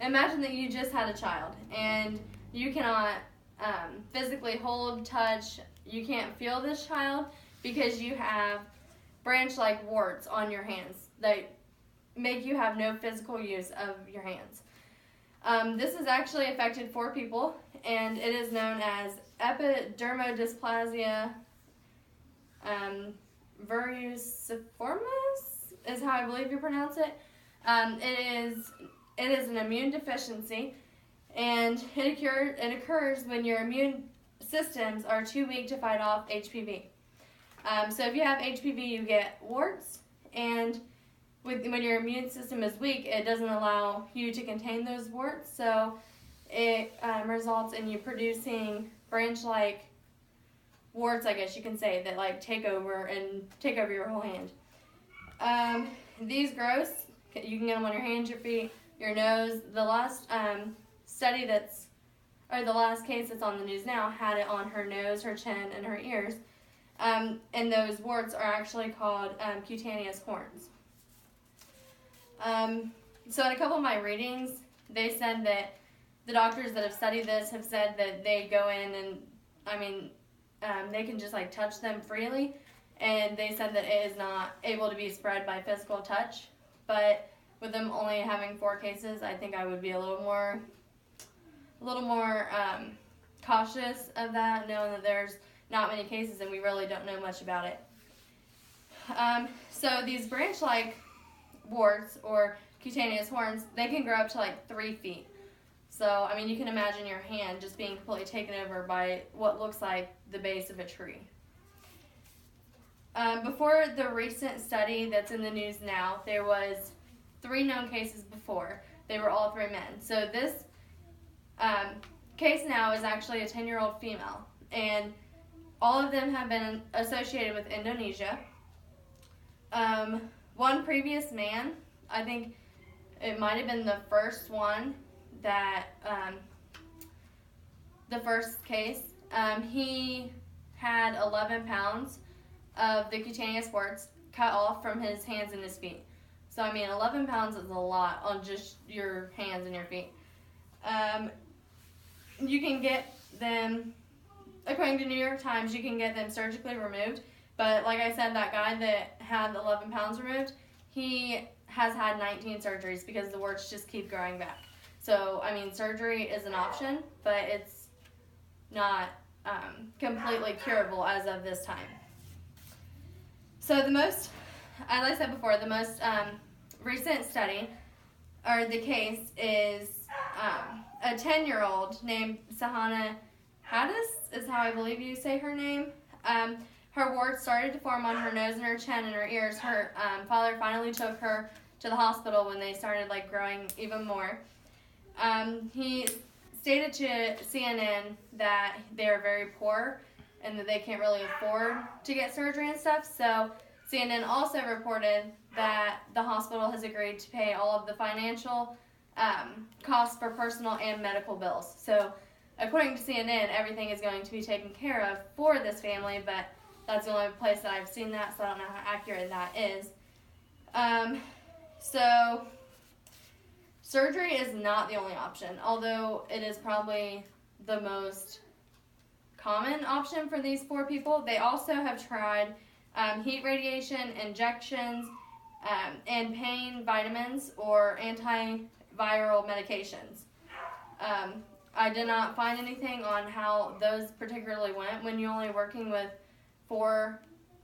imagine that you just had a child and you cannot physically hold, touch, you can't feel this child because you have branch-like warts on your hands that make you have no physical use of your hands. This has actually affected 4 people, and it is known as epidermodysplasia verruciformis, is how I believe you pronounce it. It is an immune deficiency, and it occurs when your immune systems are too weak to fight off HPV. So if you have HPV, you get warts, and when your immune system is weak, it doesn't allow you to contain those warts, so it results in you producing branch-like warts, I guess you can say, that like take over your whole hand. These growths, you can get them on your hands, your feet, your nose. The last the last case that's on the news now had it on her nose, her chin, and her ears. And those warts are actually called cutaneous horns. So in a couple of my readings, they said that the doctors that have studied this have said that they go in and, they can just like touch them freely, and they said that it is not able to be spread by physical touch. But with them only having 4 cases, I think I would be a little more cautious of that, knowing that there's not many cases and we really don't know much about it. So these branch-like warts or cutaneous horns, they can grow up to like 3 feet. So, you can imagine your hand just being completely taken over by what looks like the base of a tree. Before the recent study that's in the news now, there was 3 known cases before. They were all 3 men. So this case now is actually a 10-year-old female, and all of them have been associated with Indonesia. One previous man, I think it might have been the first one that, the first case, he had 11 pounds of the cutaneous warts cut off from his hands and his feet. So, 11 pounds is a lot on just your hands and your feet. You can get them, according to New York Times, you can get them surgically removed. But like I said, that guy that had 11 pounds removed, he has had 19 surgeries because the warts just keep growing back. So, surgery is an option, but it's not completely curable as of this time. So the most, as I said before, the most recent study, or the case, is a 10-year-old named Sahana Haddis, is how I believe you say her name. Her warts started to form on her nose and her chin and her ears. Her father finally took her to the hospital when they started growing even more. He stated to CNN that they're very poor and that they can't really afford to get surgery and stuff. So CNN also reported that the hospital has agreed to pay all of the financial costs for personal and medical bills. So according to CNN, everything is going to be taken care of for this family, but that's the only place that I've seen that, so I don't know how accurate that is. So surgery is not the only option, although it is probably the most common option for these 4 people. They also have tried heat radiation, injections, and pain vitamins or antiviral medications. I did not find anything on how those particularly went. When you're only working with 4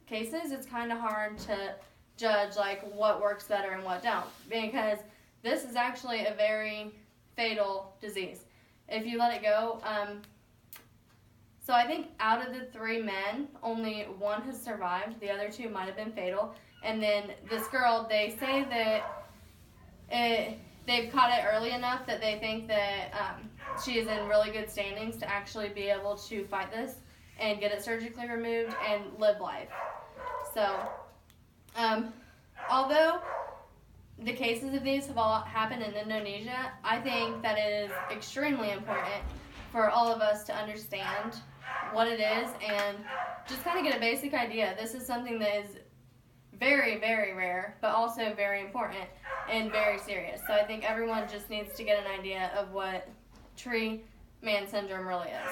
cases, it's kind of hard to judge what works better and what don't, because this is actually a very fatal disease if you let it go. So I think out of the 3 men, only 1 has survived. The other 2 might have been fatal. And then this girl, they say that they've caught it early enough that they think that she is in really good standings to actually be able to fight this and get it surgically removed and live life. So, although the cases of these have all happened in Indonesia, I think that it is extremely important for all of us to understand what it is and just kind of get a basic idea. This is something that is very, very rare, but also very important and very serious. So I think everyone just needs to get an idea of what tree man syndrome really is.